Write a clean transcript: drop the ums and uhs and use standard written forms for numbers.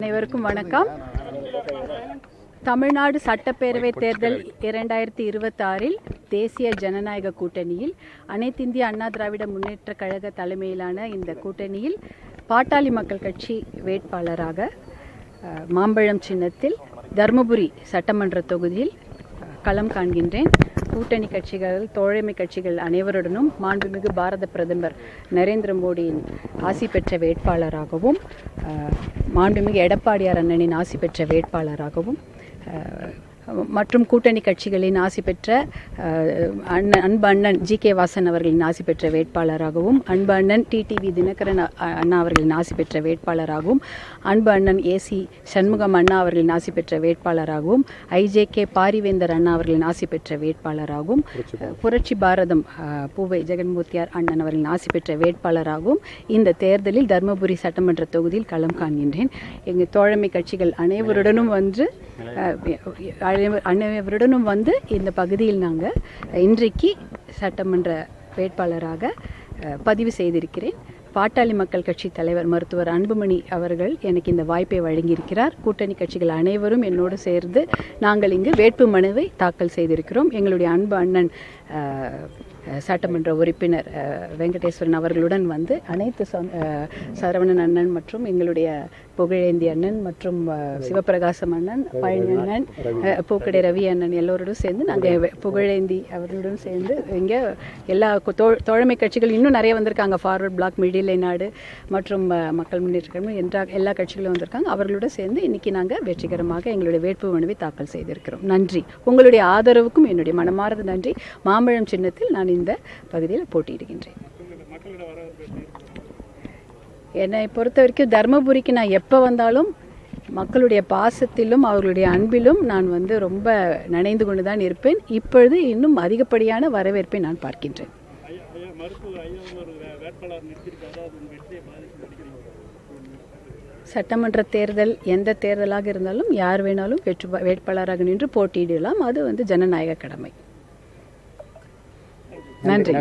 அனைவருக்கும் வணக்கம். தமிழ்நாடு சட்டப்பேரவை தேர்தல் 2026 தேசிய ஜனநாயக கூட்டணியில் அனைத்திந்திய அண்ணா திராவிட முன்னேற்ற கழக தலைமையிலான இந்த கூட்டணியில் பாட்டாளி மக்கள் கட்சி வேட்பாளராக மாம்பழம் சின்னத்தில் தருமபுரி சட்டமன்ற தொகுதியில் களம் காண்கின்றேன். கூட்டணி கட்சிகள், தோழமை கட்சிகள் அனைவருடனும் மாண்புமிகு பாரத பிரதமர் நரேந்திர மோடியின் ஆசி பெற்ற வேட்பாளராகவும், மாண்புமிகு எடப்பாடியார் அண்ணனின் ஆசி பெற்ற வேட்பாளராகவும் மற்றும் கூட்டணி கட்சிகளின் ஆசி பெற்ற அன்பு அண்ணன் ஜி.கே. வாசன் அவர்களின் ஆசி பெற்ற வேட்பாளராகவும், அன்பு அண்ணன் டிடிவி தினகரன் அண்ணா அவர்களின் ஆசி பெற்ற வேட்பாளராகவும், அன்பு அண்ணன் ஏசி சண்முகம் அண்ணா அவர்களின் ஆசி பெற்ற வேட்பாளராகவும், ஐஜேகே பாரிவேந்தர் அண்ணா அவர்களின் ஆசி பெற்ற வேட்பாளராகவும், புரட்சி பாரதம் பூவை ஜெகன்மூர்த்தியார் அண்ணன் அவர்களின் ஆசி பெற்ற வேட்பாளராகவும் இந்த தேர்தலில் தருமபுரி சட்டமன்ற தொகுதியில் களம் காண்கின்றேன். எங்கள் தோழமை கட்சிகள் அனைவருடனும் வந்து இந்த பகுதியில் நாங்கள் இன்றைக்கு சட்டமன்ற வேட்பாளராக பதிவு செய்திருக்கிறேன். பாட்டாளி மக்கள் கட்சி தலைவர் மருத்துவர் அன்புமணி அவர்கள் எனக்கு இந்த வாய்ப்பை வழங்கியிருக்கிறார். கூட்டணி கட்சிகள் அனைவரும் என்னோடு சேர்ந்து நாங்கள் இங்கு வேட்பு மனுவை தாக்கல் செய்திருக்கிறோம். எங்களுடைய அன்பு அண்ணன் சட்டமன்ற உறுப்பினர் வெங்கடேஸ்வரன் அவர்களுடன் வந்து அனைத்து சரவணன் அண்ணன் மற்றும் எங்களுடைய புகழேந்தி அண்ணன் மற்றும் சிவபிரகாசம் அண்ணன், பழனி அண்ணன், பூக்கடை ரவி அண்ணன் எல்லோருடன் சேர்ந்து நாங்கள் புகழேந்தி அவர்களுடன் சேர்ந்து இங்கே எல்லா தோழமை கட்சிகள் இன்னும் நிறைய வந்திருக்காங்க. ஃபார்வர்ட் பிளாக், மிடில் நாடு மற்றும் மக்கள் முன்னேற்ற என்ற எல்லா கட்சிகளும் வந்திருக்காங்க. அவர்களோடு சேர்ந்து இன்னைக்கு நாங்கள் வெற்றிகரமாக எங்களுடைய வேட்பு மனுவை தாக்கல் செய்திருக்கிறோம். நன்றி. உங்களுடைய ஆதரவுக்கும் என்னுடைய மனமார்ந்த நன்றி. மாம்பழம் சின்னத்தில் நான் இந்த பகுதியில் போட்டியிடுகின்றேன். என்னை பொறுத்த வரைக்கும் தர்மபுரிக்கு நான் எப்போ வந்தாலும் மக்களுடைய பாசத்திலும் அவர்களுடைய அன்பிலும் நான் வந்து ரொம்ப நனைந்து கொண்டு தான் இருப்பேன். இப்பொழுது இன்னும் அதிகப்படியான வரவேற்பை நான் பார்க்கின்றேன். சட்டமன்ற தேர்தல் எந்த தேர்தலாக இருந்தாலும் யார் வேணாலும் வேட்பாளராக நின்று போட்டியிடலாம். அது வந்து ஜனநாயக கடமை. நன்றி.